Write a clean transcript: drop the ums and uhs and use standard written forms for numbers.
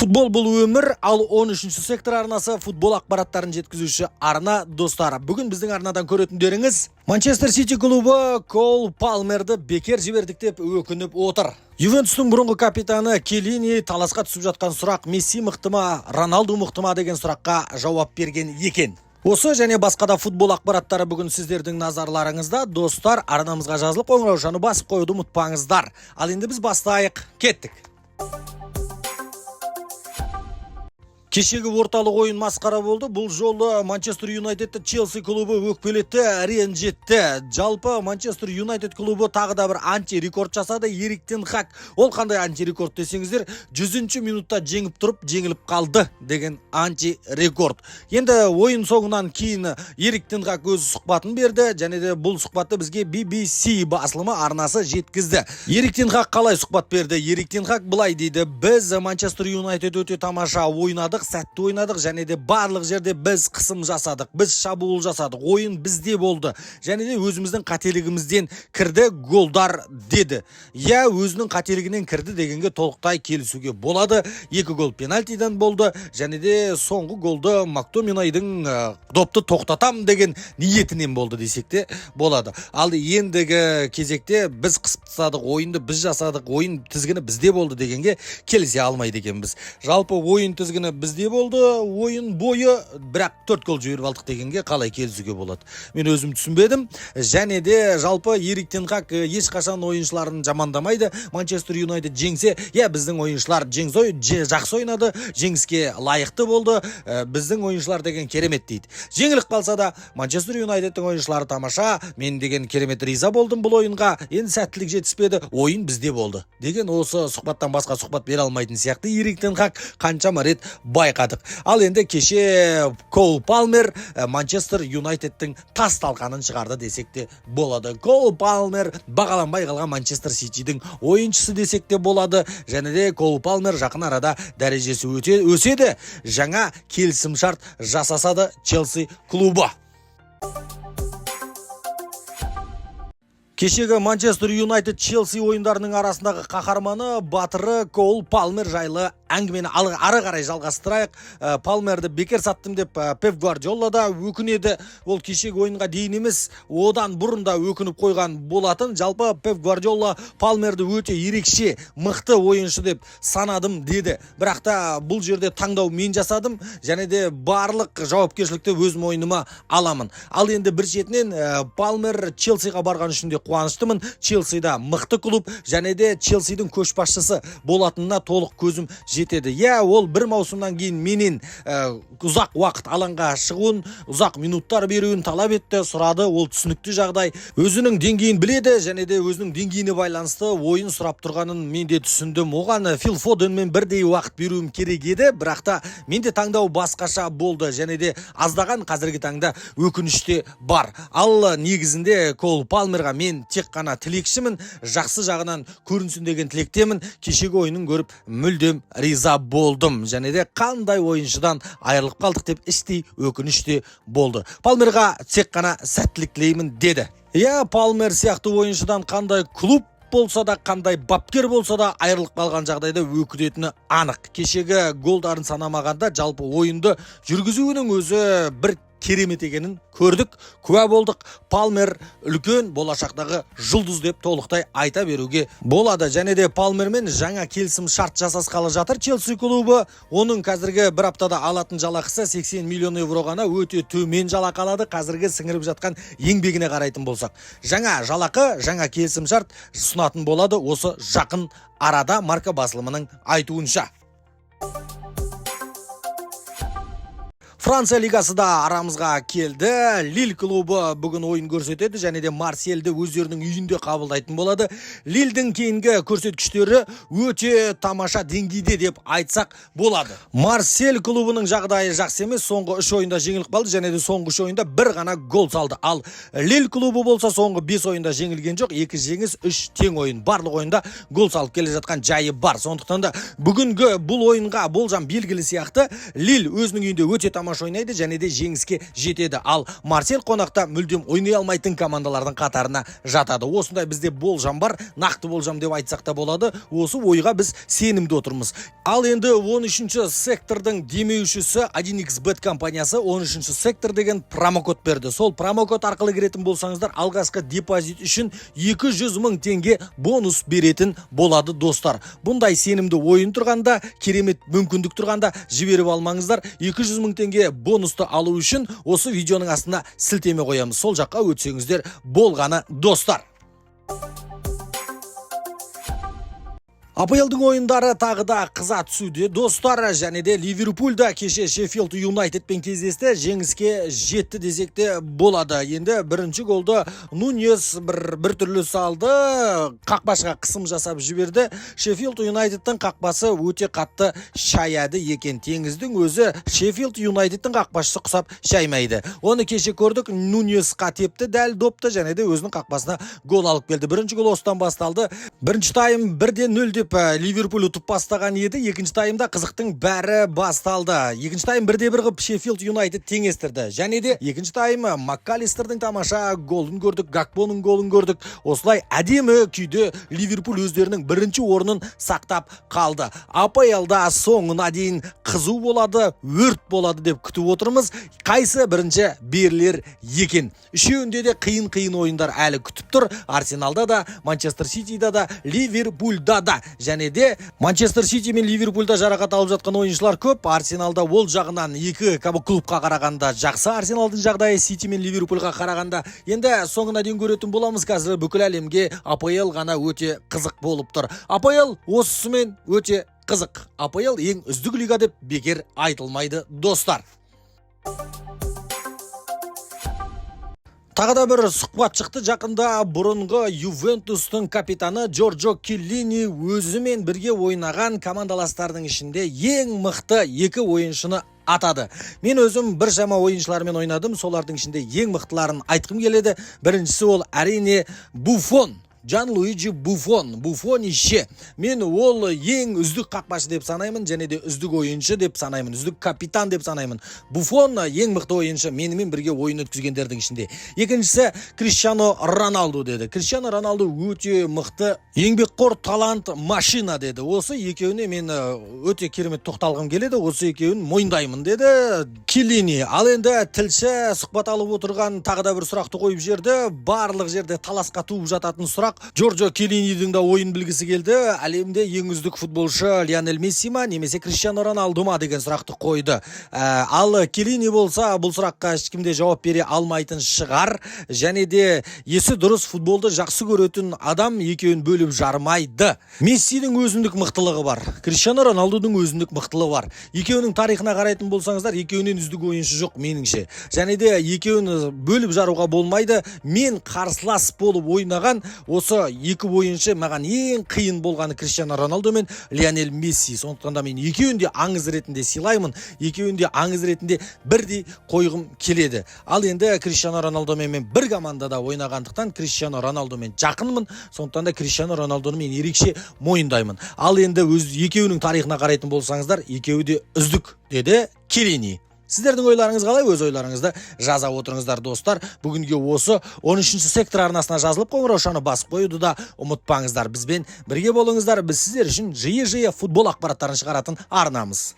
Футбол бұл өмір, ал 13-ші сектор арнасы футбол ақпараттарын жеткізуші арна достар. Бүгін біздің арнадан көретіндеріңіз Манчестер Сити клубы Кол Палмерді бекер жібердік деп өкініп отыр. Ювентустың бұрынғы капитаны Келини таласқа түсіп жатқан сұрақ Месси мықты ма, Роналду мықты ма деген сұраққа жауап берген екен. Осы және басқа да футбол ақпараттары бүгін сіздердің назарларыңызда. Достар, арнамызға жазылып қоңыраушаны басып қоюды ұмытпаңыздар. Ал енді біз бастайық, кеттік. Кешегі орталық ойын масқара болды. Бұл жолы Манчестер Юнайтедті Челси клубы өкпелетті, ренжетті. Жалпы Манчестер Юнайтед клубы тағы да бір анти-рекорд жасады. Эрик тен Хаг. Ол қандай анти-рекорд десеңіздер, 100-ші минутта жеңіп тұрып, жеңіліп қалды деген анти-рекорд. Енді ойын соңынан кейін Эрик тен Хаг өз сұхбатын берді, және де бұл сұхбатты бізге BBC басылымы арнасы жеткізді. Эрик тен Хаг қалай сұхбат берді? Эрик тен Хаг былай дейді: біз Манчестер Юнайтед өте тамаша ойнадық, сәтті ойнадық, және де барлық жерде біз қысым жасадық, біз шабуыл жасадық, ойын бізде болды, және де өзіміздің қателігімізден кірді голдар деді. Я өзінің қателігінен кірді дегенге толықтай келісуге болады. 2 гол пенальтиден болды, және де соңғы голды Мактоминайдың допты тоқтатам деген ниетінен болды десек те болады. Ал ендігі кезекте біз қысып тастадық, ойынды біз жасадық, ойын тізгіні бізде болды дегенге келісе алмайды екенбіз. Жалпы ойын тізгіні бізде болды, ойын бойы бірақ 4 гол жіберіп алдық дегенге қалай келісуге болады? Мен өзім түсінбедім. Және де жалпы Эрик тен Хаг ешқашан ойыншыларын жамандамайды. Манчестер Юнайтед жеңсе, біздің ойыншылар жақсы ойнады, жеңіске лайықты болды, біздің ойыншылар деген керемет дейді. Жеңіліп қалса да Манчестер Юнайтедтің ойыншылары тамаша, мен деген керемет риза болдым бұл ойынға, енді сәттілік жетіспеді, ойын бізде болды деген осы сұхбаттан басқа сұхбат бере алмайтын сияқты Эрик тен Хаг қаншама рет байқадық. Ал енді кеше Кол Палмер Манчестер Юнайтедтің тас талқанын шығарды десек те болады. Кол Палмер бағаланбай қалған Манчестер Ситидің ойыншысы десек те болады. Және де Кол Палмер жақын арада дәрежесі өседі. Жаңа келісім шарт жасасады Челси клубы. Кешегі Манчестер Юнайтед Челси ойындарының арасындағы қаһарманы батыры Кол Палмер жайлы әңгімені ары қарай жалғастырайық. Палмерді бекер саттым деп Пеп Гвардиола да өкінеді. Ол кешегі ойынға дейін емес, одан бұрын да өкініп қойған болатын. Жалпы Пеп Гвардиола Палмерді өте ерекше, мықты ойыншы деп санадым деді. Бірақ та бұл жерде таңдау мен жасадым, және де барлық жауапкершілікті өз мойныма аламын. Ал енді бір шетінен Палмер Челсиға барған үшін де қуаныштымын. Челсида мықты клуб, және де Челсидің көшбасшысы болатынына толық көзім жетеді. Ол бір маусымнан кейін менен ұзақ уақыт алаңға шығуын, ұзақ минуттар беруін талап етті, сұрады. Ол түсінікті жағдай. Өзінің деңгейін біледі, және де өзінің деңгейіне байланысты ойын сұрап тұрғанын мен де түсіндім. Оған Фил Фоденмен бірдей уақыт беруім керек еді, бірақ та менде таңдау басқаша болды, және де аздаған қазіргі таңда өкініште бар. Ал негізінде Кол Палмерға мен тек қана тілекшімін, жақсы жағынан көрінсін деген тілектемін. Кешегі ойынын көріп мүлдем риза болдым, және де қандай ойыншыдан айырылып қалдық деп іштей өкініште болды. Палмерға тек қана сәттілік тілеймін деді. Палмер сияқты ойыншыдан қандай клуб болса да, қандай бапкер болса да айырылып қалған жағдайда өкінетіні анық. Кешегі голдарын санамағанда жалпы ойынды жүргізуінің өзі бір керемет екенін көрдік, куә болдық. Палмер үлкен болашақтағы жұлдыз деп толықтай айта беруге болады. Және де Палмермен жаңа келісім шарт жасасқалы жатыр Челси клубы. Оның қазіргі бір аптада алатын жалақысы 80 миллион евро ғана, өте төмен жалақы алады. Қазіргі сіңіріп жатқан еңбегіне қарайтын болсақ, жаңа жалақы, жаңа келісім шарт ұсынатын болады осы жақын арада, марка басылымының айтуынша. Франция лигасы да арамызға келді. Лиль клубы бүгін ойын көрсетеді, және де Марсельді өздерінің үйінде қабылдайтын болады. Лильдің кейінгі көрсеткіштері өте тамаша деңгейде деп айтсақ болады. Марсель клубының жағдайы жақсы емес, соңғы 3 ойында жеңіліп қалды, және де соңғы 3 ойында бір ғана гол салды. Ал Лиль клубы болса соңғы 5 ойында жеңілген жоқ, 2 жеңіс, 3 тең ойын. Барлық ойында гол салып келе жатқан жайы бар. Сондықтан да бүгінгі бұл ойынға болжам белгілі сияқты. Лиль өзінің үйінде өте тамаша оңаш ойнайды және де жеңіске жетеді. Ал Марсель қонақта мүлдем ойнай алмайтын командалардың қатарына жатады. Осындай бізде болжам бар, нақты болжам деп айтсақ та болады. Осы ойға біз сенімді отырмыз. Ал енді 13-ші сектордың демеушісі 1xbet компаниясы 13-ші сектор деген промокод берді. Сол промокод арқылы кіретін болсаңыздар, алғашқы депозит үшін 200 000 теңге бонус беретін болады достар. Бұндай сенімді ойын тұрғанда, керемет мүмкіндік тұрғанда жіберіп алмаңыздар. 200 000 теңге бонусты алу үшін осы видеоның астына сілтеме қоямыз. Сол жаққа өтсеңіздер болғаны достар. АПЛдың ойындары тағы да қыза түсуде достар, және де Ливерпульда кеше Шеффилд Юнайтедпен кездесті, жеңіске жетті десек те болады. Енді бірінші голды Нуньес бір түрлі салды, қақпашыға қысым жасап жіберді. Шеффилд Юнайтедтің қақпасы өте қатты шаяды екен. Теңіздің өзі Шеффилд Юнайтедтің қақпашысы құсап шаймайды. Оны кеше көрдік, Нуньесқа тепті дәл допты, және де өзінің қақпасына гол алып келді. Бірінші гол осыдан басталды. Бірінші тайм 1-0 деп Ливерпуль ұтып бастаған еді. Екінші таймда қызықтың бәрі басталды. Екінші тайм 1-1 қып Шеффилд Юнайтед теңестірді. Және де екінші тайм Маккалистердің тамаша голын көрдік, Гакпоның голын көрдік. Осылай әдемі күйде Ливерпуль өздерінің бірінші орнын сақтап қалды. АПЛда соңына дейін қызу болады, өрт болады деп күтіп отырмыз. Қайсы бірінші берілер екен. Үшеуінде де қиын ойындар әлі күтіп тұр. Арсеналда да, Манчестер Ситида да, Ливерпульда да. Және де Манчестер Сити мен Ливерпульда жарақат алып жатқан ойыншылар көп. Арсеналда ол жағынан екі клубқа қарағанда жақсы. Арсеналдың жағдайы Сити мен Ливерпульға қарағанда. Енді соңына дейін көретін боламыз. Қазір бүкіл әлемге АПЛ ғана өте қызық болып тұр. АПЛ осысымен өте қызық. АПЛ ең үздік лига деп бекер айтылмайды достар. Тағы да бір сұхбат шықты. Жақында бұрынғы Ювентустың капитаны Джорджо Келлини өзімен бірге ойнаған командаластардың ішінде ең мықты екі ойыншыны атады. Мен өзім бір жама ойыншылармен ойнадым. Солардың ішінде ең мықтыларын айтқым келеді. Біріншісі ол әрине Буфон. Джанлуиджи Буфон. Буфон ише. Мен ол ең үздік қақпашы деп санаймын, және де үздік ойыншы деп санаймын, үздік капитан деп санаймын. Буфон ең мықты ойыншы менімен бірге ойын өткізгендердің ішінде. Екіншісі Криштиану Роналду деді. Криштиану Роналду өте мықты, еңбекқор, талант, машина деді. Осы екеуіне мен өте керемет тоқталғым келеді. Осы екеуін мойындаймын деді Келлини. Ал енді тілші сұхбат алып отырған тағы да бір сұрақты қойып жерді. Барлық жерде таласқа туып жататын сұрақ. Джорджо Келлинидің да ойын білгісі келді. Әлемде ең үздік футболшы Лионель Месси ма, немесе Криштиану Роналду ма деген сұрақты қойды. Ал Келлини болса, бұл сұраққа ешкімде жауап бере алмайтын шығар. Және де есі дұрыс футболды жақсы көретін адам екеуін бөліп жармайды. Мессидің өзіндік мықтылығы бар, Криштиану Роналдудың өзіндік мықтылығы бар. Екеуінің тарихына қарайтын болсаңыздар, екеуінен үздік ойыншы жоқ меніңше. Және де екеуін бөліп жаруға болмайды. Мен қарсылас болып ойнаған осы екі ойыншы маған ең қиын болғаны Криштиану Роналду мен Лионель Месси. Сондықтан да мен екеуін де аңыз ретінде сыйлаймын, екеуін де аңыз ретінде бірдей қойғым келеді. Ал енді Криштиану Роналдумен мен бір командада ойнағандықтан Криштиану Роналдумен жақынмын. Сондықтан да Криштиану Роналдуны мен ерекше мойындаймын. Ал енді өз екеуінің тарихына қарайтын болсаңыздар, екеуі де үздік деді Келлини. Сіздердің ойларыңыз қалай? Өз ойларыңызды жаза отырыңыздар достар. Бүгінге осы 13-ші сектор арнасына жазылып қоңыраушаны басып қоюды да ұмытпаңыздар. Бізбен бірге болыңыздар. Біз сіздер үшін жиі футбол ақпараттарын шығаратын арнамыз.